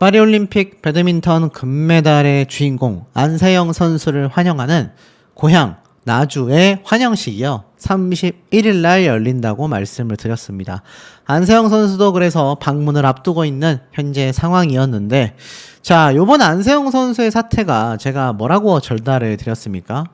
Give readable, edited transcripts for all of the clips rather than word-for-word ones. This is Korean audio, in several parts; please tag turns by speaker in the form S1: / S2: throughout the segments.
S1: 파리올림픽 배드민턴 금메달의 주인공 안세영 선수를 환영하는 고향 나주의 환영식이요 31일 날 열린다고 말씀을 드렸습니다. 안세영 선수도 그래서 방문을 앞두고 있는 현재 상황이었는데, 자, 요번 안세영 선수의 사태가 제가 뭐라고 전달을 드렸습니까?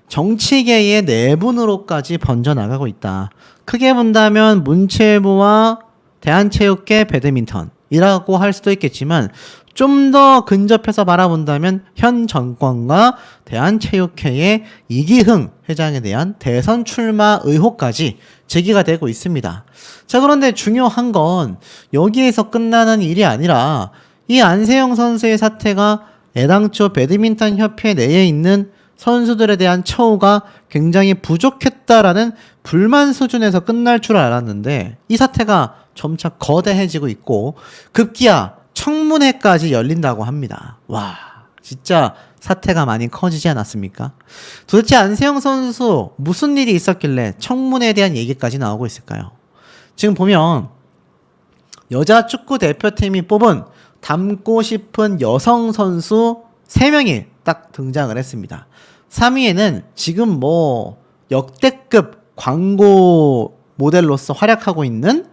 S1: 정치계의 내분으로까지 번져나가고 있다. 크게 본다면 문체부와 대한체육회 배드민턴이라고 할 수도 있겠지만, 좀 더 근접해서 바라본다면 현 정권과 대한체육회의 이기흥 회장에 대한 대선 출마 의혹까지 제기가 되고 있습니다. 자, 그런데 중요한 건 여기에서 끝나는 일이 아니라 이 안세영 선수의 사태가 애당초 배드민턴 협회 내에 있는 선수들에 대한 처우가 굉장히 부족했다라는 불만 수준에서 끝날 줄 알았는데, 이 사태가 점차 거대해지고 있고 급기야 청문회까지 열린다고 합니다. 와, 진짜 사태가 많이 커지지 않았습니까? 도대체 안세영 선수 무슨 일이 있었길래 청문회에 대한 얘기까지 나오고 있을까요? 지금 보면 여자 축구 대표팀이 뽑은 닮고 싶은 여성 선수 3명이 딱 등장을 했습니다. 3위에는 지금 역대급 광고 모델로서 활약하고 있는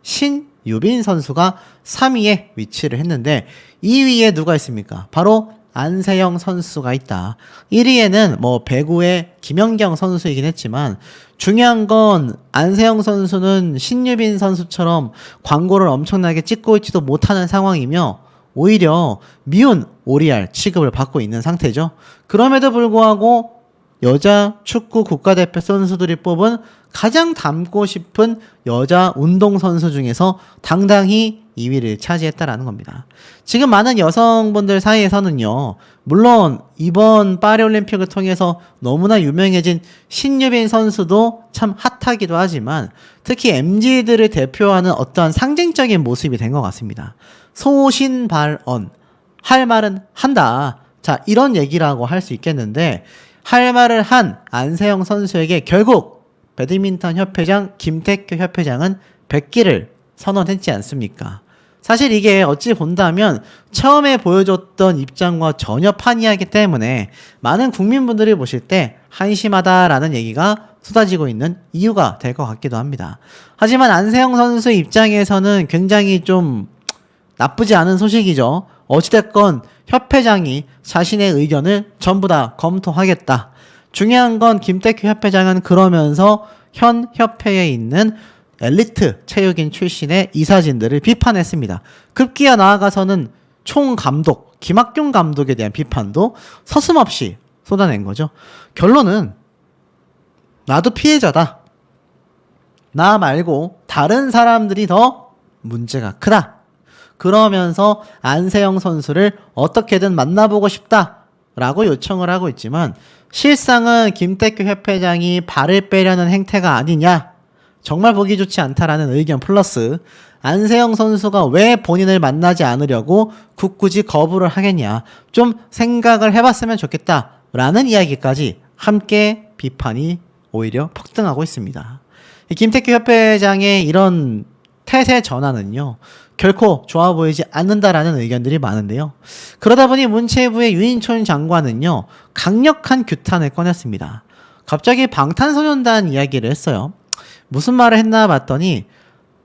S1: 신유빈 선수가 3위에 위치를 했는데, 2위에 누가 있습니까? 바로 안세영 선수가 있다. 1위에는 배구의 김연경 선수이긴 했지만, 중요한 건 안세영 선수는 신유빈 선수처럼 광고를 엄청나게 찍고 있지도 못하는 상황이며 오히려 미운 오리알 취급을 받고 있는 상태죠. 그럼에도 불구하고 여자 축구 국가대표 선수들이 뽑은 가장 닮고 싶은 여자 운동선수 중에서 당당히 2위를 차지했다라는 겁니다. 지금 많은 여성분들 사이에서는요, 물론 이번 파리올림픽을 통해서 너무나 유명해진 신유빈 선수도 참 핫하기도 하지만, 특히 MZ들을 대표하는 어떠한 상징적인 모습이 된 것 같습니다. 소신발언, 할 말은 한다. 자, 이런 얘기라고 할 수 있겠는데, 할 말을 한 안세영 선수에게 결국 배드민턴 협회장 김태규 협회장은 100기를 선언했지 않습니까? 사실 이게 어찌 본다면 처음에 보여줬던 입장과 전혀 판이하기 때문에 많은 국민분들이 보실 때 한심하다라는 얘기가 쏟아지고 있는 이유가 될 것 같기도 합니다. 하지만 안세영 선수 입장에서는 굉장히 좀 나쁘지 않은 소식이죠. 어찌됐건 협회장이 자신의 의견을 전부 다 검토하겠다. 중요한 건 김태규 협회장은 그러면서 현 협회에 있는 엘리트 체육인 출신의 이사진들을 비판했습니다. 급기야 나아가서는 총감독, 김학균 감독에 대한 비판도 서슴없이 쏟아낸 거죠. 결론은 나도 피해자다. 나 말고 다른 사람들이 더 문제가 크다. 그러면서 안세영 선수를 어떻게든 만나보고 싶다라고 요청을 하고 있지만, 실상은 김태규 협회장이 발을 빼려는 행태가 아니냐, 정말 보기 좋지 않다라는 의견 플러스 안세영 선수가 왜 본인을 만나지 않으려고 굳굳이 거부를 하겠냐, 좀 생각을 해봤으면 좋겠다라는 이야기까지 함께 비판이 오히려 폭등하고 있습니다. 김태규 협회장의 이런 태세 전환은요, 결코 좋아 보이지 않는다라는 의견들이 많은데요. 그러다 보니 문체부의 유인촌 장관은요, 강력한 규탄을 꺼냈습니다. 갑자기 방탄소년단 이야기를 했어요. 무슨 말을 했나 봤더니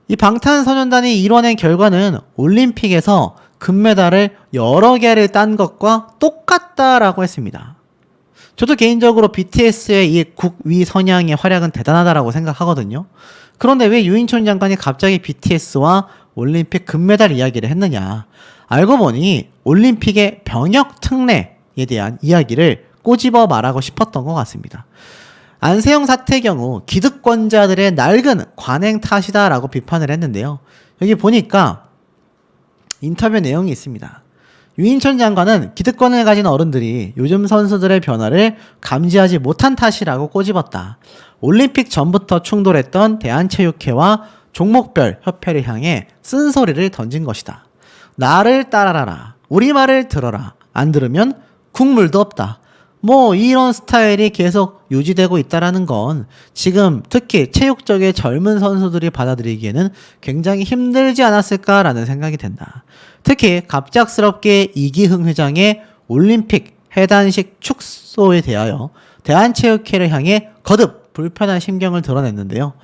S1: 이 방탄소년단이 이뤄낸 결과는 올림픽에서 금메달을 여러 개를 딴 것과 똑같다라고 했습니다. 저도 개인적으로 BTS의 이 국위 선양의 활약은 대단하다라고 생각하거든요. 그런데 왜 유인촌 장관이 갑자기 BTS와 올림픽 금메달 이야기를 했느냐. 알고 보니 올림픽의 병역 특례에 대한 이야기를 꼬집어 말하고 싶었던 것 같습니다. 안세영 사태의 경우 기득권자들의 낡은 관행 탓이다라고 비판을 했는데요. 여기 보니까 인터뷰 내용이 있습니다. 유인촌 장관은 기득권을 가진 어른들이 요즘 선수들의 변화를 감지하지 못한 탓이라고 꼬집었다. 올림픽 전부터 충돌했던 대한체육회와 종목별 협회를 향해 쓴소리를 던진 것이다. 나를 따라라. 우리 말을 들어라. 안 들으면 국물도 없다. 뭐 이런 스타일이 계속 유지되고 있다라는 건 지금 특히 체육 쪽의 젊은 선수들이 받아들이기에는 굉장히 힘들지 않았을까라는 생각이 든다. 특히 갑작스럽게 이기흥 회장의 올림픽 해단식 축소에 대하여 대한체육회를 향해 거듭 불편한 심경을 드러냈는데요.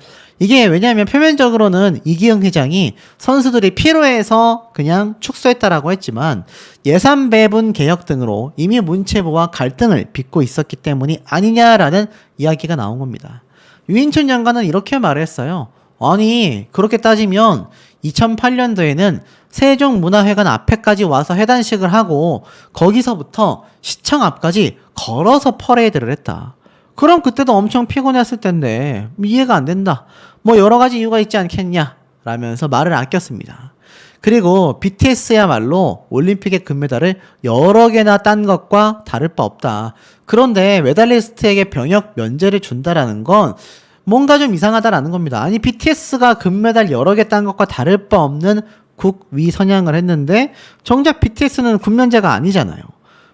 S1: 이게 왜냐하면 표면적으로는 이기흥 회장이 선수들이 피로해서 그냥 축소했다라고 했지만 예산 배분 개혁 등으로 이미 문체부와 갈등을 빚고 있었기 때문이 아니냐라는 이야기가 나온 겁니다. 유인춘 장관은 이렇게 말했어요. 아니 그렇게 따지면 2008년도에는 세종문화회관 앞에까지 와서 해단식을 하고 거기서부터 시청 앞까지 걸어서 퍼레이드를 했다. 그럼 그때도 엄청 피곤했을 텐데 이해가 안 된다. 뭐 여러 가지 이유가 있지 않겠냐 라면서 말을 아꼈습니다. 그리고 BTS야말로 올림픽의 금메달을 여러 개나 딴 것과 다를 바 없다. 그런데 메달리스트에게 병역 면제를 준다라는 건 뭔가 좀 이상하다라는 겁니다. 아니 BTS가 금메달 여러 개 딴 것과 다를 바 없는 국위 선양을 했는데 정작 BTS는 군면제가 아니잖아요.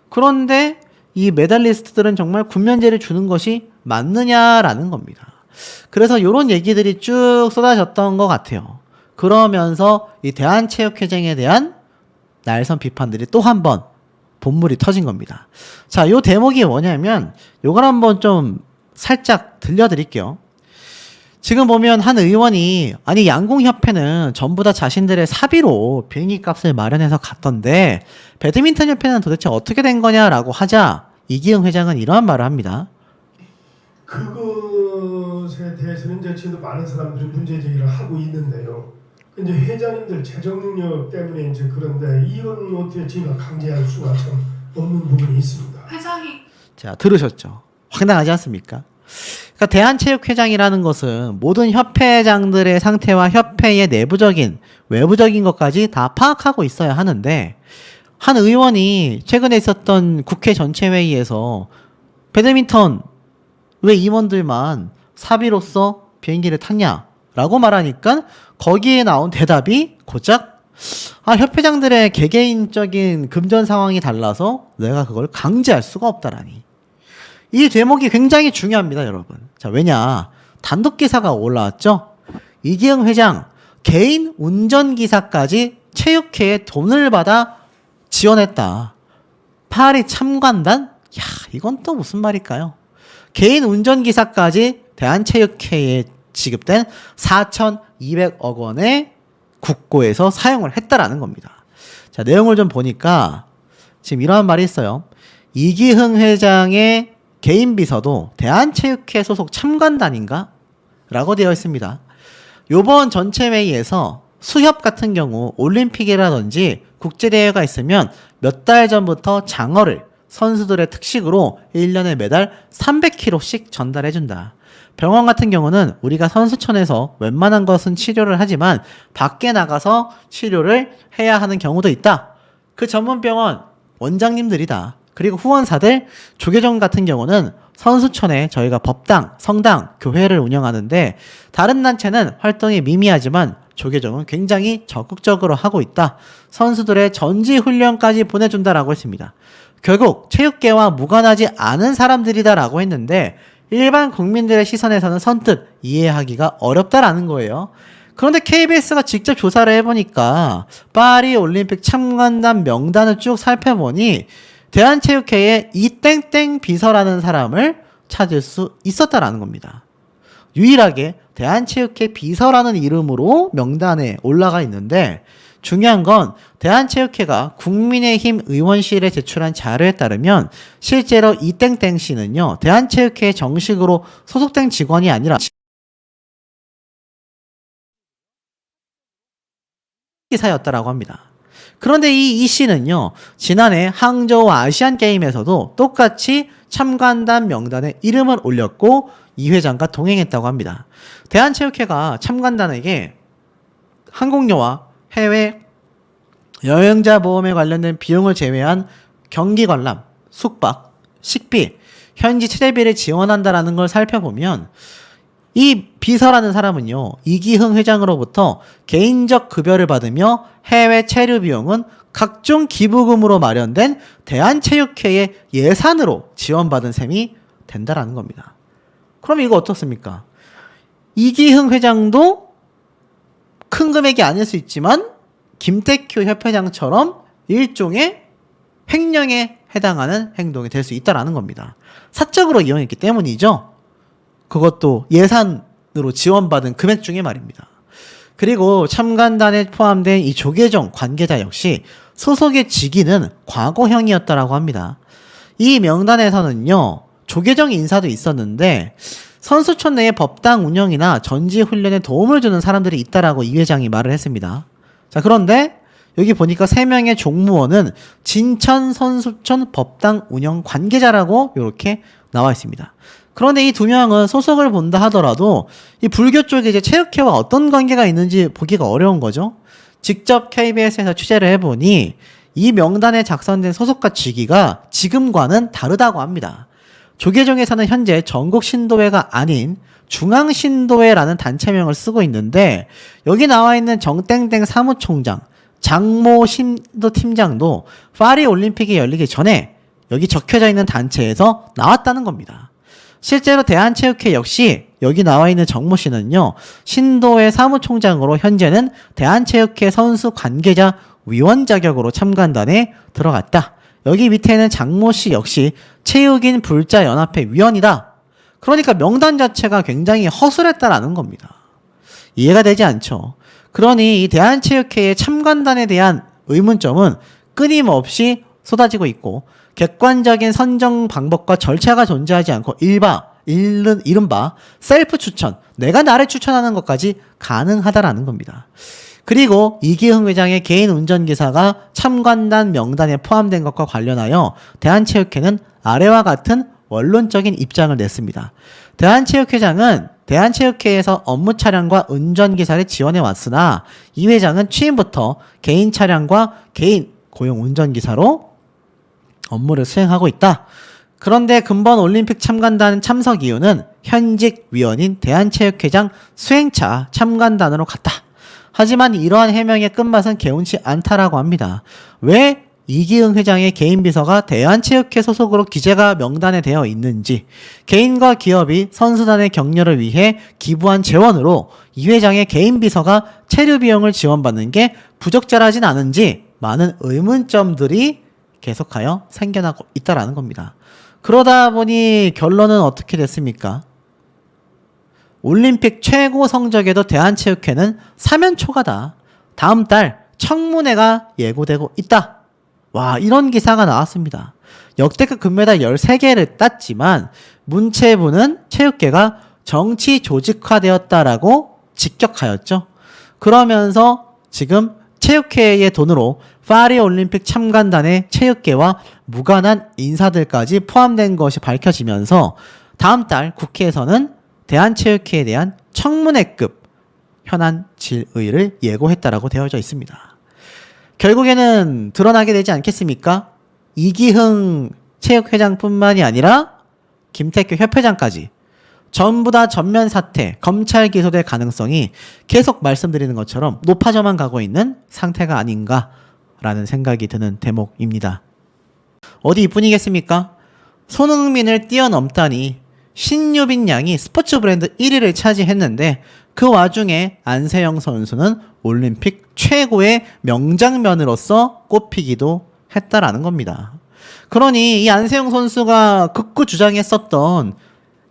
S1: 그런데 이 메달리스트들은 정말 군면제를 주는 것이 맞느냐라는 겁니다. 그래서 이런 얘기들이 쭉 쏟아졌던 것 같아요. 그러면서 이 대한체육회장에 대한 날선 비판들이 또 한 번 본물이 터진 겁니다. 자, 요 대목이 뭐냐면 요걸 한번 좀 살짝 들려드릴게요. 지금 보면 한 의원이 아니 양궁협회는 전부 다 자신들의 사비로 비행기 값을 마련해서 갔던데 배드민턴 협회는 도대체 어떻게 된 거냐라고 하자 이기흥 회장은 이러한 말을 합니다.
S2: 그것에 대해서는 이제 지금도 많은 사람들이 문제 제기를 하고 있는데요. 이제 회장님들 재정 능력 때문에 이제 그런데 이건 어떻게 저희가 강제할 수가 참 없는 부분이 있습니다.
S3: 회장이
S1: 자, 들으셨죠? 황당하지 않습니까? 그러니까 대한체육회장이라는 것은 모든 협회장들의 상태와 협회의 내부적인 외부적인 것까지 다 파악하고 있어야 하는데 한 의원이 최근에 있었던 국회 전체 회의에서 배드민턴 왜 임원들만 사비로서 비행기를 탔냐라고 말하니까 거기에 나온 대답이 고작 협회장들의 개개인적인 금전 상황이 달라서 내가 그걸 강제할 수가 없다라니. 이 대목이 굉장히 중요합니다, 여러분. 자, 왜냐? 단독 기사가 올라왔죠? 이기흥 회장 개인 운전기사까지 체육회에 돈을 받아 지원했다. 파리 참관단? 야, 이건 또 무슨 말일까요? 개인 운전기사까지 대한체육회에 지급된 4,200억 원의 국고에서 사용을 했다라는 겁니다. 자, 내용을 좀 보니까 지금 이러한 말이 있어요. 이기흥 회장의 개인 비서도 대한체육회 소속 참관단인가? 라고 되어 있습니다. 요번 전체 회의에서 수협 같은 경우 올림픽이라든지 국제대회가 있으면 몇 달 전부터 장어를 선수들의 특식으로 1년에 매달 300kg씩 전달해준다. 병원 같은 경우는 우리가 선수촌에서 웬만한 것은 치료를 하지만 밖에 나가서 치료를 해야 하는 경우도 있다. 그 전문 병원 원장님들이다. 그리고 후원사들, 조계종 같은 경우는 선수촌에 저희가 법당, 성당, 교회를 운영하는데 다른 단체는 활동이 미미하지만 조계종은 굉장히 적극적으로 하고 있다. 선수들의 전지 훈련까지 보내준다라고 했습니다. 결국 체육계와 무관하지 않은 사람들이다라고 했는데 일반 국민들의 시선에서는 선뜻 이해하기가 어렵다라는 거예요. 그런데 KBS가 직접 조사를 해보니까 파리 올림픽 참관단 명단을 쭉 살펴보니 대한체육회에 이땡땡 비서라는 사람을 찾을 수 있었다라는 겁니다. 유일하게 대한체육회 비서라는 이름으로 명단에 올라가 있는데 중요한 건 대한체육회가 국민의힘 의원실에 제출한 자료에 따르면 실제로 이땡땡 씨는요 대한체육회에 정식으로 소속된 직원이 아니라 기사였다라고 합니다. 그런데 이 씨는요 지난해 항저우 아시안게임에서도 똑같이 참관단 명단에 이름을 올렸고 이 회장과 동행했다고 합니다. 대한체육회가 참관단에게 항공료와 해외 여행자 보험에 관련된 비용을 제외한 경기 관람, 숙박, 식비, 현지 체재비를 지원한다라는 걸 살펴보면 이 비서라는 사람은요, 이기흥 회장으로부터 개인적 급여를 받으며 해외 체류 비용은 각종 기부금으로 마련된 대한체육회의 예산으로 지원받은 셈이 된다라는 겁니다. 그럼 이거 어떻습니까? 이기흥 회장도 큰 금액이 아닐 수 있지만 김태규 협회장처럼 일종의 횡령에 해당하는 행동이 될 수 있다라는 겁니다. 사적으로 이용했기 때문이죠. 그것도 예산으로 지원받은 금액 중에 말입니다. 그리고 참관단에 포함된 이 조계종 관계자 역시 소속의 직위는 과거형이었다라고 합니다. 이 명단에서는요, 조계종 인사도 있었는데 선수촌 내의 법당 운영이나 전지 훈련에 도움을 주는 사람들이 있다라고 이 회장이 말을 했습니다. 자, 그런데 여기 보니까 3명의 종무원은 진천 선수촌 법당 운영 관계자라고 이렇게 나와 있습니다. 그런데 이 2명은 소속을 본다 하더라도 이 불교 쪽에 이제 체육회와 어떤 관계가 있는지 보기가 어려운 거죠. 직접 KBS에서 취재를 해보니 이 명단에 작성된 소속과 직위가 지금과는 다르다고 합니다. 조계종에서는 현재 전국 신도회가 아닌 중앙신도회라는 단체명을 쓰고 있는데 여기 나와 있는 정땡땡 사무총장, 장모 신도팀장도 파리 올림픽이 열리기 전에 여기 적혀져 있는 단체에서 나왔다는 겁니다. 실제로 대한체육회 역시 여기 나와 있는 정모 씨는요, 신도회 사무총장으로 현재는 대한체육회 선수 관계자 위원 자격으로 참관단에 들어갔다. 여기 밑에는 장모 씨 역시 체육인 불자연합회 위원이다. 그러니까 명단 자체가 굉장히 허술했다라는 겁니다. 이해가 되지 않죠. 그러니 이 대한체육회의 참관단에 대한 의문점은 끊임없이 쏟아지고 있고 객관적인 선정 방법과 절차가 존재하지 않고 이른바 셀프 추천, 내가 나를 추천하는 것까지 가능하다라는 겁니다. 그리고 이기흥 회장의 개인 운전기사가 참관단 명단에 포함된 것과 관련하여 대한체육회는 아래와 같은 원론적인 입장을 냈습니다. 대한체육회장은 대한체육회에서 업무 차량과 운전기사를 지원해 왔으나 이 회장은 취임부터 개인 차량과 개인 고용 운전기사로 업무를 수행하고 있다. 그런데 근본 올림픽 참관단 참석 이유는 현직 위원인 대한체육회장 수행차 참관단으로 갔다. 하지만 이러한 해명의 끝맛은 개운치 않다라고 합니다. 왜 이기흥 회장의 개인 비서가 대한체육회 소속으로 기재가 명단에 되어 있는지, 개인과 기업이 선수단의 격려를 위해 기부한 재원으로 이 회장의 개인 비서가 체류 비용을 지원받는 게 부적절하진 않은지 많은 의문점들이 계속하여 생겨나고 있다라는 겁니다. 그러다 보니 결론은 어떻게 됐습니까? 올림픽 최고 성적에도 대한체육회는 사면 초과다. 다음 달 청문회가 예고되고 있다. 와, 이런 기사가 나왔습니다. 역대급 금메달 13개를 땄지만 문체부는 체육계가 정치 조직화되었다라고 직격하였죠. 그러면서 지금 체육회의 돈으로 파리 올림픽 참관단의 체육계와 무관한 인사들까지 포함된 것이 밝혀지면서 다음 달 국회에서는 대한체육회에 대한 청문회급 현안 질의를 예고했다라고 되어져 있습니다. 결국에는 드러나게 되지 않겠습니까? 이기흥 체육회장뿐만이 아니라 김태규 협회장까지 전부 다 전면 사퇴, 검찰 기소될 가능성이 계속 말씀드리는 것처럼 높아져만 가고 있는 상태가 아닌가라는 생각이 드는 대목입니다. 어디 이뿐이겠습니까? 손흥민을 뛰어넘다니 신유빈 양이 스포츠 브랜드 1위를 차지했는데 그 와중에 안세영 선수는 올림픽 최고의 명장면으로서 꼽히기도 했다라는 겁니다. 그러니 이 안세영 선수가 극구 주장했었던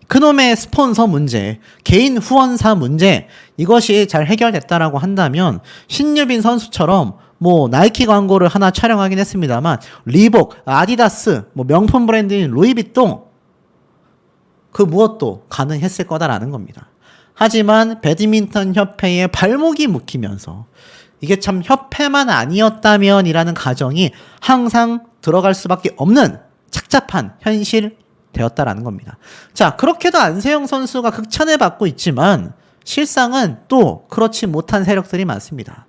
S1: 그놈의 스폰서 문제, 개인 후원사 문제, 이것이 잘 해결됐다라고 한다면 신유빈 선수처럼 뭐 나이키 광고를 하나 촬영하긴 했습니다만 리복, 아디다스, 뭐 명품 브랜드인 루이비통 그 무엇도 가능했을 거다라는 겁니다. 하지만 배드민턴 협회의 발목이 묶이면서 이게 참 협회만 아니었다면 이라는 가정이 항상 들어갈 수밖에 없는 착잡한 현실 되었다라는 겁니다. 자, 그렇게도 안세영 선수가 극찬을 받고 있지만 실상은 또 그렇지 못한 세력들이 많습니다.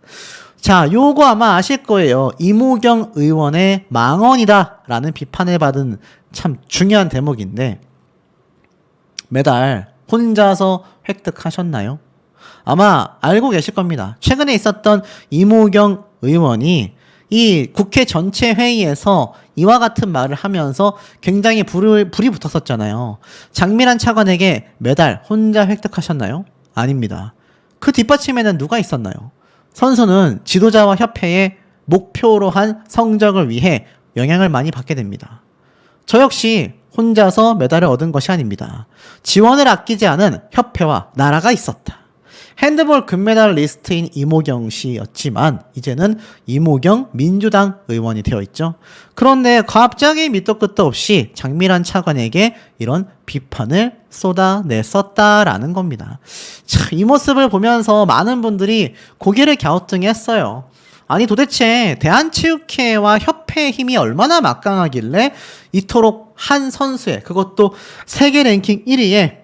S1: 자, 요거 아마 아실 거예요. 이무경 의원의 망언이다라는 비판을 받은 참 중요한 대목인데 매달 혼자서 획득하셨나요? 아마 알고 계실 겁니다. 최근에 있었던 이모경 의원이 이 국회 전체 회의에서 이와 같은 말을 하면서 굉장히 불이 붙었었잖아요. 장미란 차관에게 메달 혼자 획득하셨나요? 아닙니다. 그 뒷받침에는 누가 있었나요? 선수는 지도자와 협회의 목표로 한 성적을 위해 영향을 많이 받게 됩니다. 저 역시 혼자서 메달을 얻은 것이 아닙니다. 지원을 아끼지 않은 협회와 나라가 있었다. 핸드볼 금메달 리스트인 이모경 씨였지만 이제는 이모경 민주당 의원이 되어 있죠. 그런데 갑자기 밑도 끝도 없이 장미란 차관에게 이런 비판을 쏟아냈었다라는 겁니다. 참, 이 모습을 보면서 많은 분들이 고개를 갸우뚱했어요. 아니 도대체 대한체육회와 협회의 힘이 얼마나 막강하길래 이토록 한 선수의, 그것도 세계 랭킹 1위의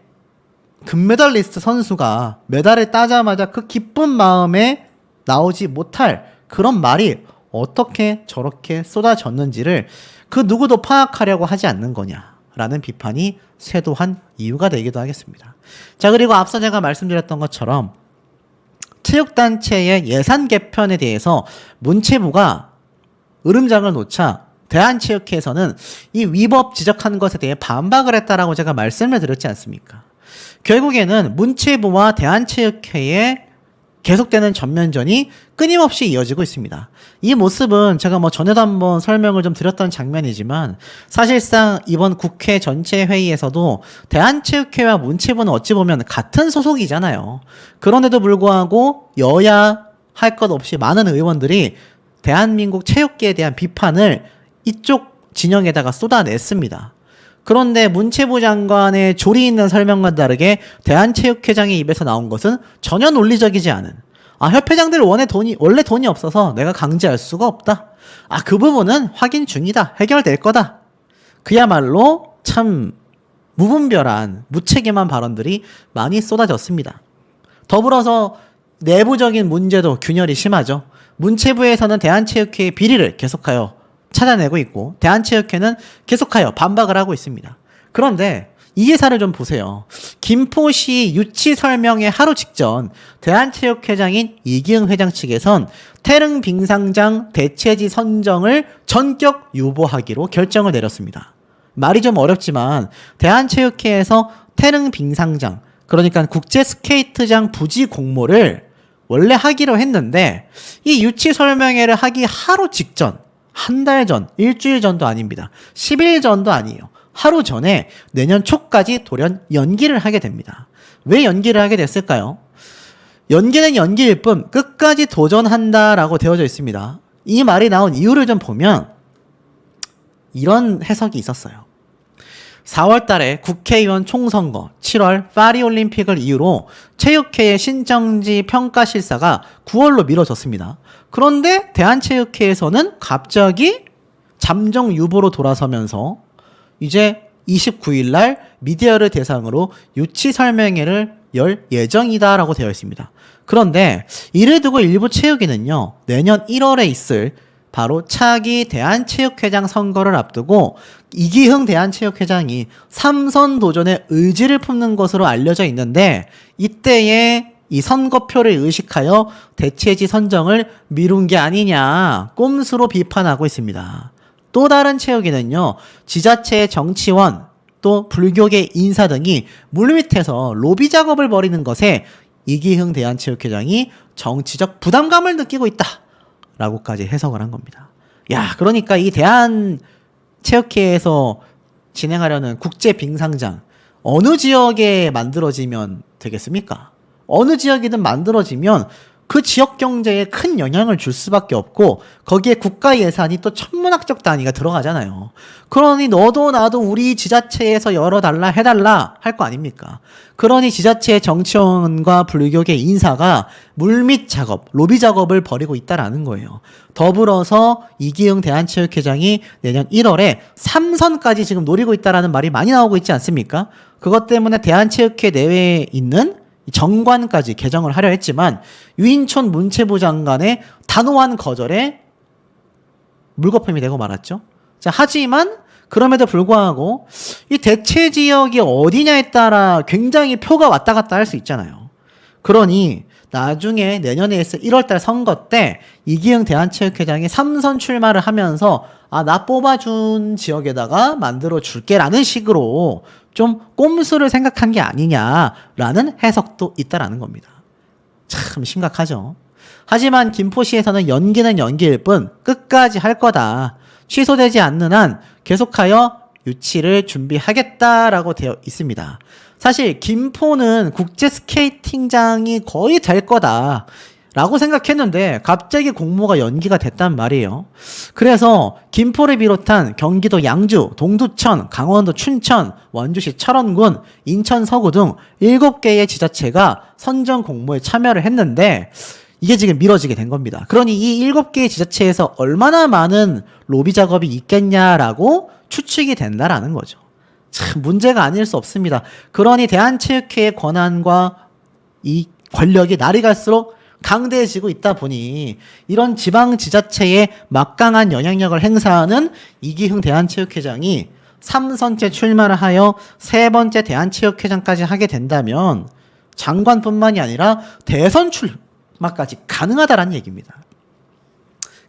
S1: 금메달리스트 선수가 메달을 따자마자 그 기쁜 마음에 나오지 못할 그런 말이 어떻게 저렇게 쏟아졌는지를 그 누구도 파악하려고 하지 않는 거냐라는 비판이 쇄도한 이유가 되기도 하겠습니다. 자, 그리고 앞서 제가 말씀드렸던 것처럼 체육단체의 예산 개편에 대해서 문체부가 으름장을 놓자 대한체육회에서는 이 위법 지적한 것에 대해 반박을 했다라고 제가 말씀을 드렸지 않습니까? 결국에는 문체부와 대한체육회의 계속되는 전면전이 끊임없이 이어지고 있습니다. 이 모습은 제가 전에도 한번 설명을 좀 드렸던 장면이지만 사실상 이번 국회 전체 회의에서도 대한체육회와 문체부는 어찌 보면 같은 소속이잖아요. 그런데도 불구하고 여야 할 것 없이 많은 의원들이 대한민국 체육계에 대한 비판을 이쪽 진영에다가 쏟아냈습니다. 그런데 문체부 장관의 조리 있는 설명과 다르게 대한체육회장의 입에서 나온 것은 전혀 논리적이지 않은, 협회장들 원래 돈이 없어서 내가 강제할 수가 없다. 그 부분은 확인 중이다. 해결될 거다. 그야말로 참 무분별한 무책임한 발언들이 많이 쏟아졌습니다. 더불어서 내부적인 문제도 균열이 심하죠. 문체부에서는 대한체육회의 비리를 계속하여 찾아내고 있고 대한체육회는 계속하여 반박을 하고 있습니다. 그런데 이 기사를 좀 보세요. 김포시 유치 설명회 하루 직전 대한체육회장인 이기흥 회장 측에선 태릉 빙상장 대체지 선정을 전격 유보하기로 결정을 내렸습니다. 말이 좀 어렵지만 대한체육회에서 태릉 빙상장, 그러니까 국제 스케이트장 부지 공모를 원래 하기로 했는데 이 유치 설명회를 하기 하루 직전, 한 달 전, 일주일 전도 아닙니다. 10일 전도 아니에요. 하루 전에 내년 초까지 돌연 연기를 하게 됩니다. 왜 연기를 하게 됐을까요? 연기는 연기일 뿐 끝까지 도전한다라고 되어져 있습니다. 이 말이 나온 이유를 좀 보면 이런 해석이 있었어요. 4월 달에 국회의원 총선거, 7월 파리올림픽을 이유로 체육회의 신정지 평가 실사가 9월로 미뤄졌습니다. 그런데 대한체육회에서는 갑자기 잠정 유보로 돌아서면서 이제 29일 날 미디어를 대상으로 유치 설명회를 열 예정이다라고 되어 있습니다. 그런데 이를 두고 일부 체육위는요, 내년 1월에 있을 바로 차기 대한체육회장 선거를 앞두고 이기흥 대한체육회장이 3선 도전의 의지를 품는 것으로 알려져 있는데 이때에 이 선거표를 의식하여 대체지 선정을 미룬 게 아니냐 꼼수로 비판하고 있습니다. 또 다른 체육위는요, 지자체의 정치원 또 불교계 인사 등이 물밑에서 로비 작업을 벌이는 것에 이기흥 대한체육회장이 정치적 부담감을 느끼고 있다 라고까지 해석을 한 겁니다. 그러니까 이 대한체육회에서 진행하려는 국제 빙상장 어느 지역에 만들어지면 되겠습니까? 어느 지역이든 만들어지면 그 지역 경제에 큰 영향을 줄 수밖에 없고 거기에 국가 예산이 또 천문학적 단위가 들어가잖아요. 그러니 너도 나도 우리 지자체에서 열어달라 해달라 할 거 아닙니까? 그러니 지자체의 정치원과 불교계 인사가 물밑 작업, 로비 작업을 벌이고 있다라는 거예요. 더불어서 이기흥 대한체육회장이 내년 1월에 3선까지 지금 노리고 있다라는 말이 많이 나오고 있지 않습니까? 그것 때문에 대한체육회 내외에 있는 정관까지 개정을 하려 했지만 유인촌 문체부 장관의 단호한 거절에 물거품이 되고 말았죠. 자, 하지만 그럼에도 불구하고 이 대체 지역이 어디냐에 따라 굉장히 표가 왔다 갔다 할 수 있잖아요. 그러니 나중에 내년에 있을 1월달 선거 때 이기흥 대한체육회장이 3선 출마를 하면서 나 뽑아준 지역에다가 만들어 줄게라는 식으로 좀 꼼수를 생각한 게 아니냐라는 해석도 있다라는 겁니다. 참 심각하죠. 하지만 김포시에서는 연기는 연기일 뿐 끝까지 할 거다. 취소되지 않는 한 계속하여 유치를 준비하겠다라고 되어 있습니다. 사실 김포는 국제 스케이팅장이 거의 될 거다 라고 생각했는데 갑자기 공모가 연기가 됐단 말이에요. 그래서 김포를 비롯한 경기도 양주, 동두천, 강원도 춘천, 원주시 철원군, 인천 서구 등 7개의 지자체가 선정 공모에 참여를 했는데 이게 지금 미뤄지게 된 겁니다. 그러니 이 7개의 지자체에서 얼마나 많은 로비 작업이 있겠냐라고 추측이 된다라는 거죠. 참 문제가 아닐 수 없습니다. 그러니 대한체육회의 권한과 이 권력이 날이 갈수록 강대해지고 있다 보니 이런 지방지자체에 막강한 영향력을 행사하는 이기흥 대한체육회장이 3선째 출마를 하여 3번째 대한체육회장까지 하게 된다면 장관뿐만이 아니라 대선 출마까지 가능하다라는 얘기입니다.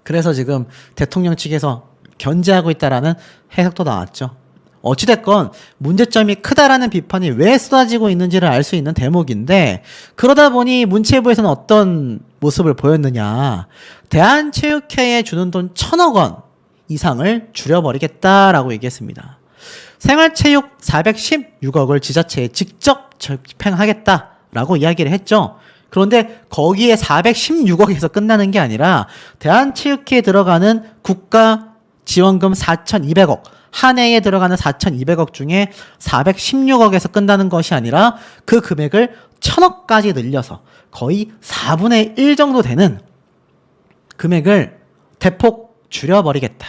S1: 그래서 지금 대통령 측에서 견제하고 있다라는 해석도 나왔죠. 어찌됐건 문제점이 크다라는 비판이 왜 쏟아지고 있는지를 알 수 있는 대목인데 그러다 보니 문체부에서는 어떤 모습을 보였느냐. 대한체육회에 주는 돈 1,000억 원 이상을 줄여버리겠다라고 얘기했습니다. 생활체육 416억을 지자체에 직접 집행하겠다라고 이야기를 했죠. 그런데 거기에 416억에서 끝나는 게 아니라 대한체육회에 들어가는 국가 지원금 4,200억 한 해에 들어가는 4,200억 중에 416억에서 끝나는 것이 아니라 그 금액을 1,000억까지 늘려서 거의 4분의 1 정도 되는 금액을 대폭 줄여버리겠다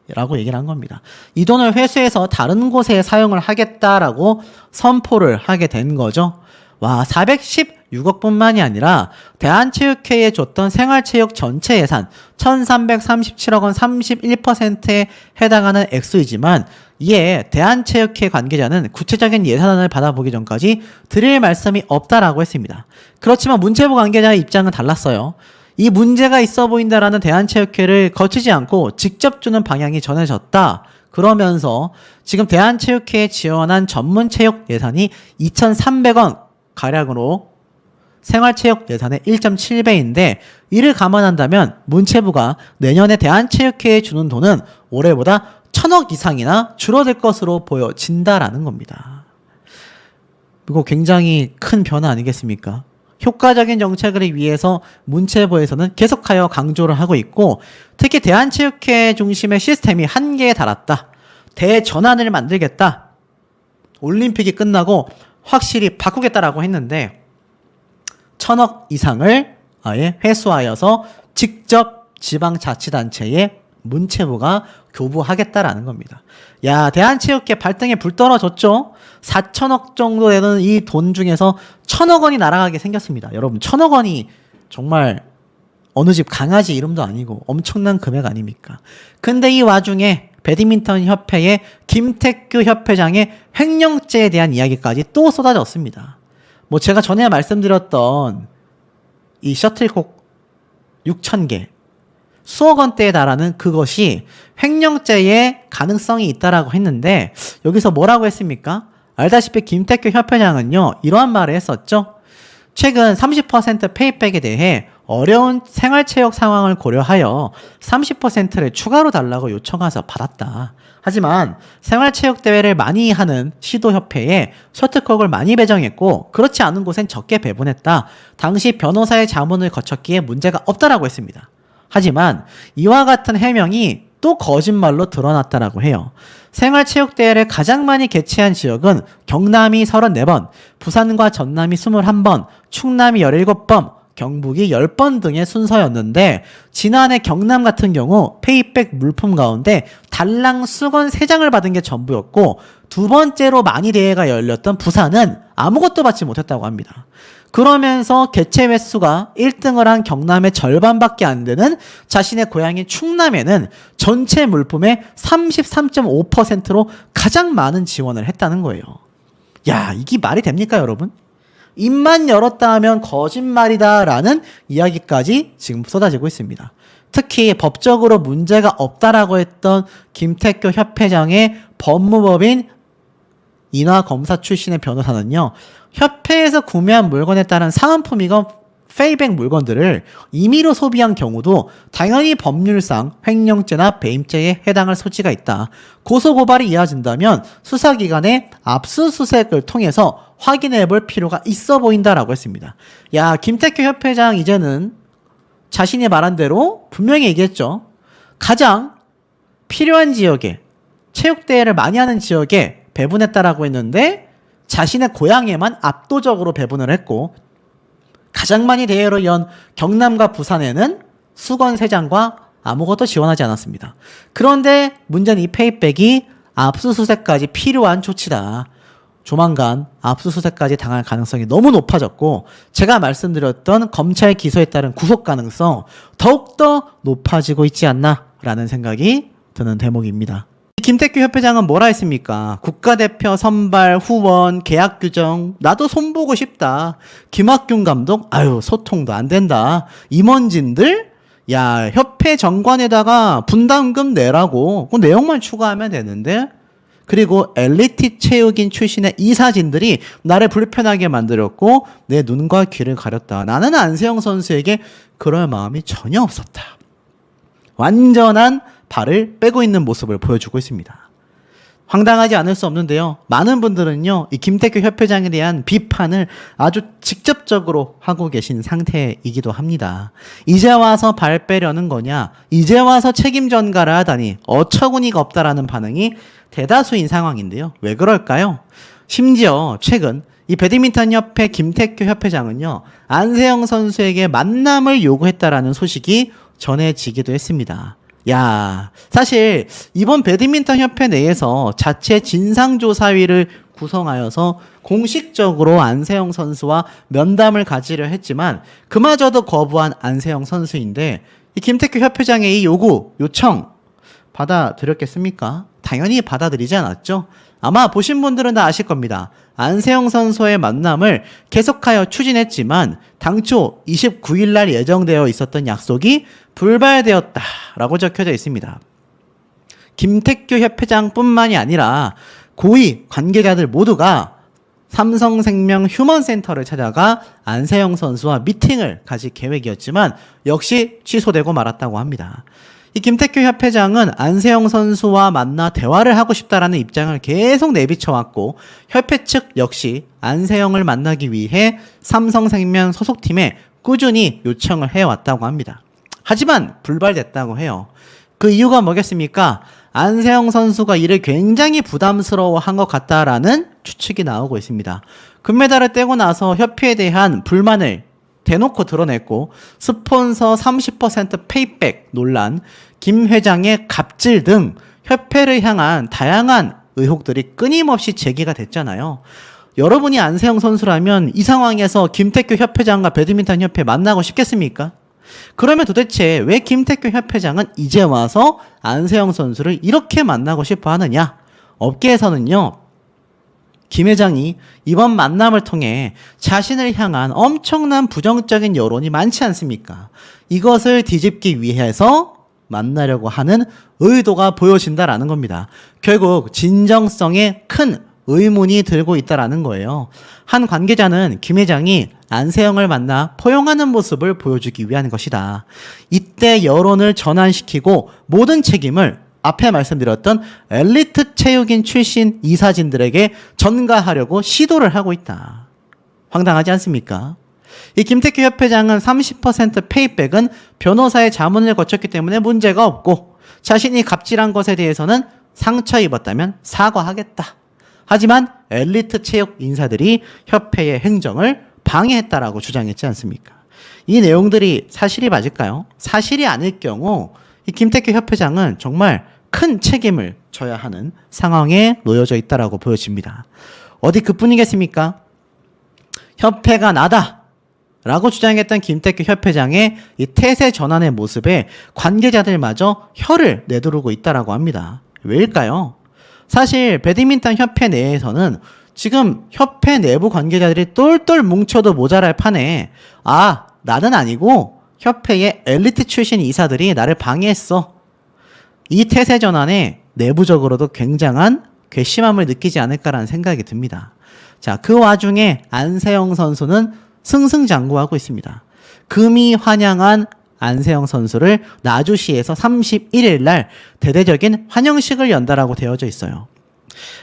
S1: 라고 얘기를 한 겁니다. 이 돈을 회수해서 다른 곳에 사용을 하겠다라고 선포를 하게 된 거죠. 와, 416억 뿐만이 아니라 대한체육회에 줬던 생활체육 전체 예산 1337억 원 31%에 해당하는 액수이지만 이에 대한체육회 관계자는 구체적인 예산안을 받아보기 전까지 드릴 말씀이 없다라고 했습니다. 그렇지만 문체부 관계자의 입장은 달랐어요. 이 문제가 있어 보인다라는 대한체육회를 거치지 않고 직접 주는 방향이 전해졌다. 그러면서 지금 대한체육회에 지원한 전문체육 예산이 2,300원 가량으로 생활체육 예산의 1.7배인데 이를 감안한다면 문체부가 내년에 대한체육회에 주는 돈은 올해보다 1,000억 이상이나 줄어들 것으로 보여진다라는 겁니다. 이거 굉장히 큰 변화 아니겠습니까? 효과적인 정책을 위해서 문체부에서는 계속하여 강조를 하고 있고 특히 대한체육회 중심의 시스템이 한계에 달았다. 대전환을 만들겠다. 올림픽이 끝나고 확실히 바꾸겠다라고 했는데 1,000억 이상을 아예 회수하여서 직접 지방자치단체에 문체부가 교부하겠다라는 겁니다. 야, 대한체육회 발등에 불 떨어졌죠? 4,000억 정도 되는 이 돈 중에서 1,000억 원이 날아가게 생겼습니다. 여러분 1,000억 원이 정말 어느 집 강아지 이름도 아니고 엄청난 금액 아닙니까? 근데 이 와중에 배드민턴 협회의 김태규 협회장의 횡령죄에 대한 이야기까지 또 쏟아졌습니다. 뭐 제가 전에 말씀드렸던 이 셔틀콕 6,000개 수억 원대에 달하는 그것이 횡령죄의 가능성이 있다라고 했는데 여기서 뭐라고 했습니까? 알다시피 김태규 협회장은요 이러한 말을 했었죠. 최근 30% 페이백에 대해 어려운 생활체육 상황을 고려하여 30%를 추가로 달라고 요청해서 받았다. 하지만 생활체육대회를 많이 하는 시도협회에 셔틀콕을 많이 배정했고 그렇지 않은 곳엔 적게 배분했다. 당시 변호사의 자문을 거쳤기에 문제가 없다라고 했습니다. 하지만 이와 같은 해명이 또 거짓말로 드러났다라고 해요. 생활체육대회를 가장 많이 개최한 지역은 경남이 34번, 부산과 전남이 21번, 충남이 17번, 경북이 10번 등의 순서였는데 지난해 경남 같은 경우 페이백 물품 가운데 달랑 수건 3장을 받은 게 전부였고 두 번째로 많이 대회가 열렸던 부산은 아무것도 받지 못했다고 합니다. 그러면서 개최 횟수가 1등을 한 경남의 절반밖에 안 되는 자신의 고향인 충남에는 전체 물품의 33.5%로 가장 많은 지원을 했다는 거예요. 야, 이게 말이 됩니까, 여러분? 입만 열었다 하면 거짓말이다라는 이야기까지 지금 쏟아지고 있습니다. 특히 법적으로 문제가 없다라고 했던 김태교 협회장의 법무법인 인하검사 출신의 변호사는요, 협회에서 구매한 물건에 따른 사은품이건 페이백 물건들을 임의로 소비한 경우도 당연히 법률상 횡령죄나 배임죄에 해당할 소지가 있다. 고소고발이 이어진다면 수사기관의 압수수색을 통해서 확인해 볼 필요가 있어 보인다라고 했습니다. 야, 김태규 협회장 이제는 자신이 말한 대로 분명히 얘기했죠. 가장 필요한 지역에, 체육대회를 많이 하는 지역에 배분했다라고 했는데 자신의 고향에만 압도적으로 배분을 했고 가장 많이 대회를 연 경남과 부산에는 수건 3장과 아무것도 지원하지 않았습니다. 그런데 문제는 이 페이백이 압수수색까지 필요한 조치다. 조만간 압수수색까지 당할 가능성이 너무 높아졌고 제가 말씀드렸던 검찰 기소에 따른 구속 가능성 더욱더 높아지고 있지 않나라는 생각이 드는 대목입니다. 김태규 협회장은 뭐라 했습니까? 국가대표 선발, 후원, 계약 규정, 나도 손보고 싶다. 김학균 감독, 아유, 소통도 안 된다. 임원진들, 야, 협회 정관에다가 분담금 내라고. 그 내용만 추가하면 되는데. 그리고 엘리트 체육인 출신의 이사진들이 나를 불편하게 만들었고, 내 눈과 귀를 가렸다. 나는 안세영 선수에게 그럴 마음이 전혀 없었다. 완전한 발을 빼고 있는 모습을 보여주고 있습니다. 황당하지 않을 수 없는데요. 많은 분들은요, 이 김태규 협회장에 대한 비판을 아주 직접적으로 하고 계신 상태이기도 합니다. 이제 와서 발 빼려는 거냐, 이제 와서 책임 전가를 하다니 어처구니가 없다라는 반응이 대다수인 상황인데요. 왜 그럴까요? 심지어 최근 이 배드민턴 협회 김태규 협회장은요, 안세영 선수에게 만남을 요구했다라는 소식이 전해지기도 했습니다. 야, 사실 이번 배드민턴 협회 내에서 자체 진상조사위를 구성하여서 공식적으로 안세영 선수와 면담을 가지려 했지만 그마저도 거부한 안세영 선수인데 이 김태규 협회장의 이 요청 받아들였겠습니까? 당연히 받아들이지 않았죠. 아마 보신 분들은 다 아실 겁니다. 안세영 선수의 만남을 계속하여 추진했지만 당초 29일 날 예정되어 있었던 약속이 불발되었다라고 적혀져 있습니다. 김태규 협회장뿐만이 아니라 고위 관계자들 모두가 삼성생명 휴먼센터를 찾아가 안세영 선수와 미팅을 가질 계획이었지만 역시 취소되고 말았다고 합니다. 이 김태규 협회장은 안세영 선수와 만나 대화를 하고 싶다라는 입장을 계속 내비쳐왔고 협회 측 역시 안세영을 만나기 위해 삼성생명 소속팀에 꾸준히 요청을 해왔다고 합니다. 하지만 불발됐다고 해요. 그 이유가 뭐겠습니까? 안세영 선수가 이를 굉장히 부담스러워한 것 같다라는 추측이 나오고 있습니다. 금메달을 떼고 나서 협회에 대한 불만을 대놓고 드러냈고 스폰서 30% 페이백 논란, 김 회장의 갑질 등 협회를 향한 다양한 의혹들이 끊임없이 제기가 됐잖아요. 여러분이 안세영 선수라면 이 상황에서 김태규 협회장과 배드민턴 협회 만나고 싶겠습니까? 그러면 도대체 왜 김태규 협회장은 이제 와서 안세영 선수를 이렇게 만나고 싶어 하느냐? 업계에서는요, 김 회장이 이번 만남을 통해 자신을 향한 엄청난 부정적인 여론이 많지 않습니까? 이것을 뒤집기 위해서 만나려고 하는 의도가 보여진다라는 겁니다. 결국 진정성에 큰 의문이 들고 있다라는 거예요. 한 관계자는 김 회장이 안세영을 만나 포용하는 모습을 보여주기 위한 것이다. 이때 여론을 전환시키고 모든 책임을 앞에 말씀드렸던 엘리트 체육인 출신 이사진들에게 전가하려고 시도를 하고 있다. 황당하지 않습니까? 이 김태규 협회장은 30% 페이백은 변호사의 자문을 거쳤기 때문에 문제가 없고 자신이 갑질한 것에 대해서는 상처 입었다면 사과하겠다. 하지만 엘리트 체육 인사들이 협회의 행정을 방해했다라고 주장했지 않습니까? 이 내용들이 사실이 맞을까요? 사실이 아닐 경우 이 김태규 협회장은 정말 큰 책임을 져야 하는 상황에 놓여져 있다라고 보여집니다. 어디 그뿐이겠습니까? 협회가 나다! 라고 주장했던 김태규 협회장의 이 태세 전환의 모습에 관계자들마저 혀를 내두르고 있다라고 합니다. 왜일까요? 사실 배드민턴 협회 내에서는 지금 협회 내부 관계자들이 똘똘 뭉쳐도 모자랄 판에 나는 아니고 협회의 엘리트 출신 이사들이 나를 방해했어. 이 태세 전환에 내부적으로도 굉장한 괘씸함을 느끼지 않을까라는 생각이 듭니다. 자, 그 와중에 안세영 선수는 승승장구하고 있습니다. 금이 환영한 안세영 선수를 나주시에서 31일 날 대대적인 환영식을 연다라고 되어져 있어요.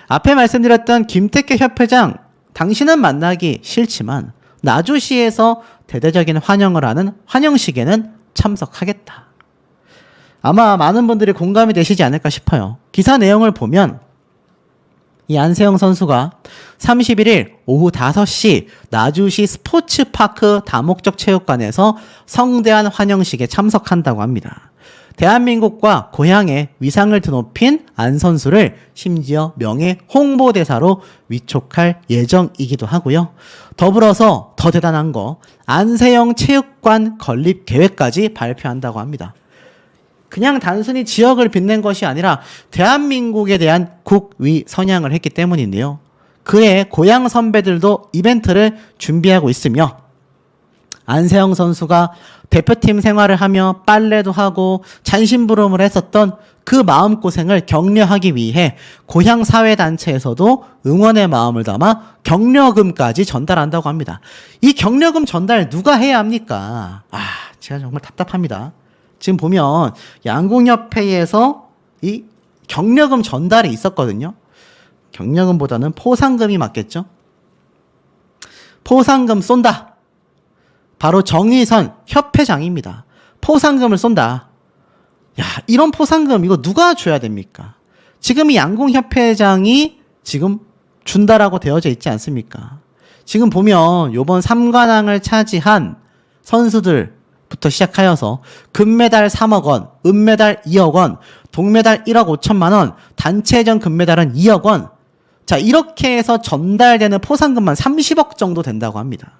S1: 앞에 말씀드렸던 김태규 협회장, 당신은 만나기 싫지만 나주시에서 대대적인 환영을 하는 환영식에는 참석하겠다. 아마 많은 분들이 공감이 되시지 않을까 싶어요. 기사 내용을 보면 이 안세영 선수가 31일 오후 5시 나주시 스포츠파크 다목적 체육관에서 성대한 환영식에 참석한다고 합니다. 대한민국과 고향의 위상을 드높인 안 선수를 심지어 명예 홍보대사로 위촉할 예정이기도 하고요. 더불어서 더 대단한 거 안세영 체육관 건립 계획까지 발표한다고 합니다. 그냥 단순히 지역을 빛낸 것이 아니라 대한민국에 대한 국위 선양을 했기 때문인데요. 그의 고향 선배들도 이벤트를 준비하고 있으며 안세영 선수가 대표팀 생활을 하며 빨래도 하고 잔심부름을 했었던 그 마음고생을 격려하기 위해 고향 사회단체에서도 응원의 마음을 담아 격려금까지 전달한다고 합니다. 이 격려금 전달 누가 해야 합니까? 제가 정말 답답합니다. 지금 보면 양궁협회에서 이 격려금 전달이 있었거든요. 격려금보다는 포상금이 맞겠죠? 포상금 쏜다. 바로 정의선 협회장입니다. 포상금을 쏜다. 야, 이런 포상금 이거 누가 줘야 됩니까? 지금 이 양궁협회장이 지금 준다라고 되어져 있지 않습니까? 지금 보면 요번 3관왕을 차지한 선수들부터 시작하여서 금메달 3억 원, 은메달 2억 원, 동메달 1억 5천만 원, 단체전 금메달은 2억 원. 자, 이렇게 해서 전달되는 포상금만 30억 정도 된다고 합니다.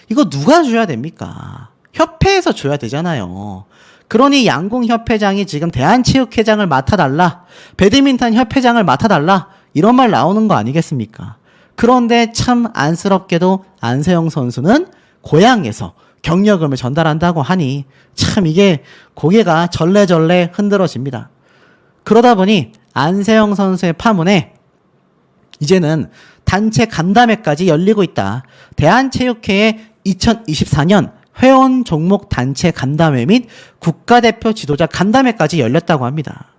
S1: 이거 누가 줘야 됩니까? 협회에서 줘야 되잖아요. 그러니 양궁협회장이 지금 대한체육회장을 맡아달라, 배드민턴 협회장을 맡아달라, 이런 말 나오는 거 아니겠습니까? 그런데 참 안쓰럽게도 안세영 선수는 고향에서 격려금을 전달한다고 하니 참 이게 고개가 절레절레 흔들어집니다. 그러다 보니 안세영 선수의 파문에 이제는 단체 간담회까지 열리고 있다. 대한체육회의 2024년 회원 종목 단체 간담회 및 국가대표 지도자 간담회까지 열렸다고 합니다.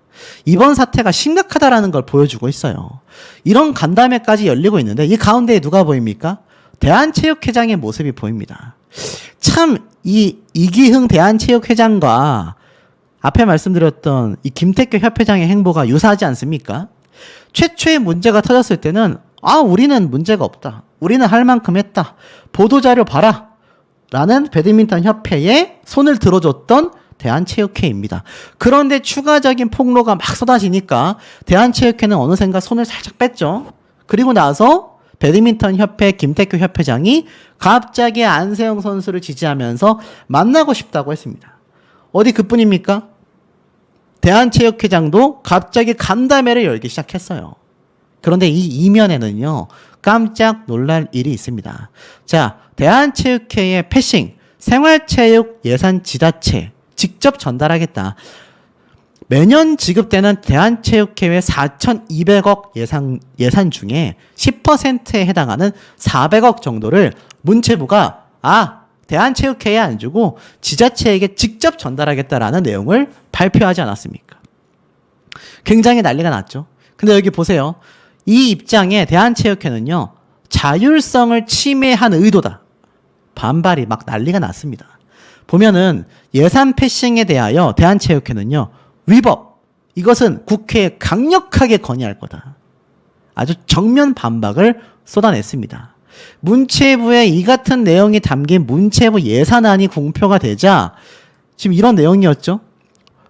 S1: 이번 사태가 심각하다라는 걸 보여주고 있어요. 이런 간담회까지 열리고 있는데 이 가운데에 누가 보입니까? 대한체육회장의 모습이 보입니다. 참 이 이기흥 대한체육회장과 앞에 말씀드렸던 이 김태규 협회장의 행보가 유사하지 않습니까? 최초의 문제가 터졌을 때는 우리는 문제가 없다. 우리는 할 만큼 했다. 보도자료 봐라. 라는 배드민턴 협회에 손을 들어줬던 대한체육회입니다. 그런데 추가적인 폭로가 막 쏟아지니까 대한체육회는 어느샌가 손을 살짝 뺐죠. 그리고 나서 배드민턴 협회 김태규 협회장이 갑자기 안세영 선수를 지지하면서 만나고 싶다고 했습니다. 어디 그뿐입니까? 대한체육회장도 갑자기 간담회를 열기 시작했어요. 그런데 이 이면에는요, 깜짝 놀랄 일이 있습니다. 자, 대한체육회의 패싱, 생활체육 예산 지자체 직접 전달하겠다. 매년 지급되는 대한체육회의 4,200억 예산 중에 10%에 해당하는 400억 정도를 문체부가 대한체육회에 안 주고 지자체에게 직접 전달하겠다라는 내용을 발표하지 않았습니까? 굉장히 난리가 났죠. 근데 여기 보세요. 이 입장에 대한체육회는요, 자율성을 침해한 의도다. 반발이 막 난리가 났습니다. 보면은 예산 패싱에 대하여 대한체육회는요, 위법, 이것은 국회에 강력하게 건의할 거다. 아주 정면 반박을 쏟아냈습니다. 문체부에 이 같은 내용이 담긴 문체부 예산안이 공표가 되자 지금 이런 내용이었죠.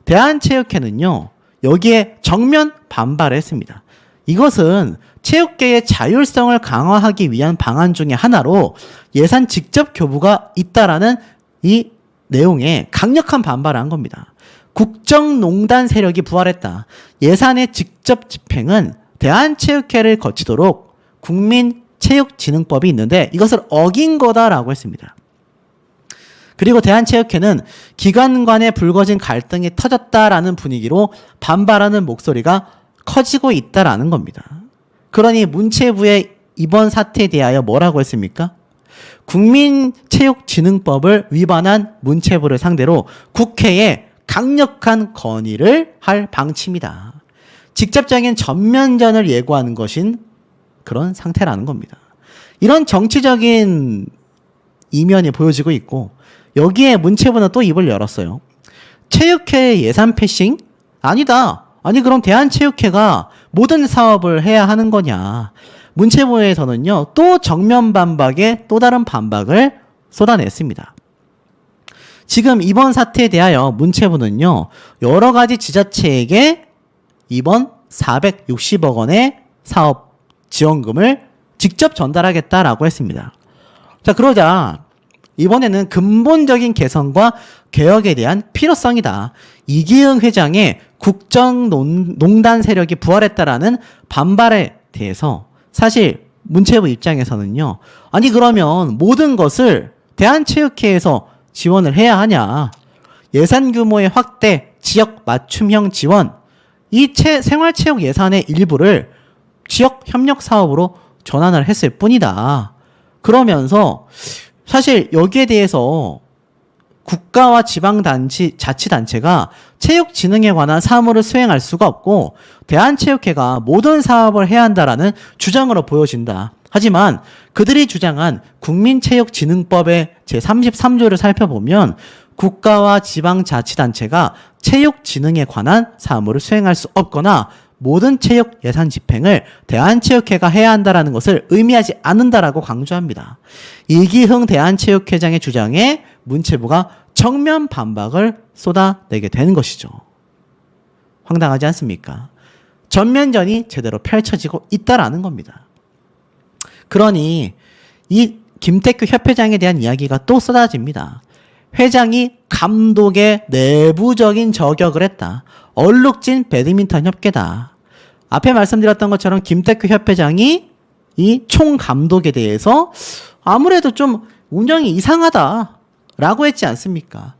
S1: 대한체육회는요, 여기에 정면 반발을 했습니다. 이것은 체육계의 자율성을 강화하기 위한 방안 중에 하나로 예산 직접 교부가 있다라는 이 내용에 강력한 반발을 한 겁니다. 국정농단 세력이 부활했다. 예산의 직접 집행은 대한체육회를 거치도록 국민체육진흥법이 있는데 이것을 어긴 거다라고 했습니다. 그리고 대한체육회는 기관 간에 불거진 갈등이 터졌다라는 분위기로 반발하는 목소리가 커지고 있다라는 겁니다. 그러니 문체부의 이번 사태에 대하여 뭐라고 했습니까? 국민체육진흥법을 위반한 문체부를 상대로 국회에 강력한 건의를 할 방침이다. 직접적인 전면전을 예고하는 것인 그런 상태라는 겁니다. 이런 정치적인 이면이 보여지고 있고 여기에 문체부는 또 입을 열었어요. 체육회 예산 패싱? 아니다. 아니 그럼 대한체육회가 모든 사업을 해야 하는 거냐. 문체부에서는요. 또 정면 반박에 또 다른 반박을 쏟아냈습니다. 지금 이번 사태에 대하여 문체부는요. 여러 가지 지자체에게 이번 460억 원의 사업 지원금을 직접 전달하겠다라고 했습니다. 자, 그러자 이번에는 근본적인 개선과 개혁에 대한 필요성이다. 이기흥 회장의 국정농단 세력이 부활했다라는 반발에 대해서 사실 문체부 입장에서는요. 아니 그러면 모든 것을 대한체육회에서 지원을 해야 하냐. 예산 규모의 확대, 지역 맞춤형 지원, 이 생활체육 예산의 일부를 지역 협력 사업으로 전환을 했을 뿐이다. 그러면서 사실 여기에 대해서 국가와 자치단체가 체육진흥에 관한 사무를 수행할 수가 없고 대한체육회가 모든 사업을 해야 한다라는 주장으로 보여진다. 하지만 그들이 주장한 국민체육진흥법의 제33조를 살펴보면 국가와 지방자치단체가 체육진흥에 관한 사무를 수행할 수 없거나 모든 체육 예산 집행을 대한체육회가 해야 한다는 것을 의미하지 않는다라고 강조합니다. 이기흥 대한체육회장의 주장에 문체부가 정면 반박을 쏟아내게 되는 것이죠. 황당하지 않습니까? 전면전이 제대로 펼쳐지고 있다라는 겁니다. 그러니 이 김태규 협회장에 대한 이야기가 또 쏟아집니다. 회장이 감독의 내부적인 저격을 했다. 얼룩진 배드민턴 협회다. 앞에 말씀드렸던 것처럼 김태규 협회장이 이 총감독에 대해서 아무래도 좀 운영이 이상하다라고 했지 않습니까?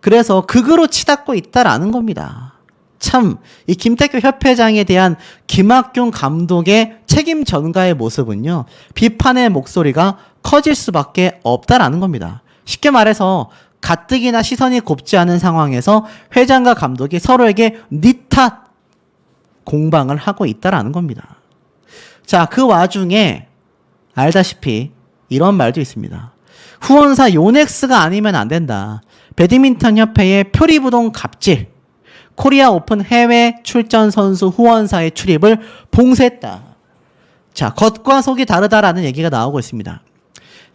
S1: 그래서 극으로 치닫고 있다라는 겁니다. 참, 이 김태규 협회장에 대한 김학균 감독의 책임 전가의 모습은요, 비판의 목소리가 커질 수밖에 없다라는 겁니다. 쉽게 말해서 가뜩이나 시선이 곱지 않은 상황에서 회장과 감독이 서로에게 니 탓 공방을 하고 있다라는 겁니다. 자, 그 와중에 알다시피 이런 말도 있습니다. 후원사 요넥스가 아니면 안 된다. 배드민턴 협회의 표리부동 갑질, 코리아 오픈 해외 출전 선수 후원사의 출입을 봉쇄했다. 자, 겉과 속이 다르다라는 얘기가 나오고 있습니다.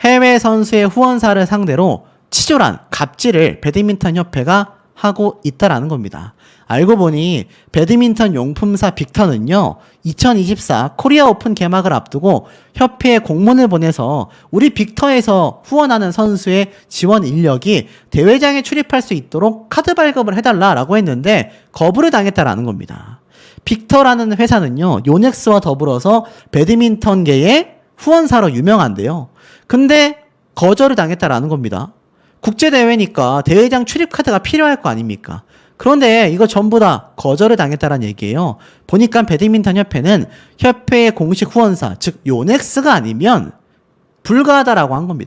S1: 해외 선수의 후원사를 상대로 치졸한 갑질을 배드민턴 협회가 하고 있다라는 겁니다. 알고 보니 배드민턴 용품사 빅터는요, 2024 코리아 오픈 개막을 앞두고 협회에 공문을 보내서 우리 빅터에서 후원하는 선수의 지원 인력이 대회장에 출입할 수 있도록 카드 발급을 해달라라고 했는데 거부를 당했다라는 겁니다. 빅터라는 회사는요, 요넥스와 더불어서 배드민턴계의 후원사로 유명한데요. 근데 거절을 당했다라는 겁니다. 국제대회니까 대회장 출입 카드가 필요할 거 아닙니까? 그런데 이거 전부 다 거절을 당했다는 얘기예요. 보니까 배드민턴 협회는 협회의 공식 후원사, 즉 요넥스가 아니면 불가하다라고 한 겁니다.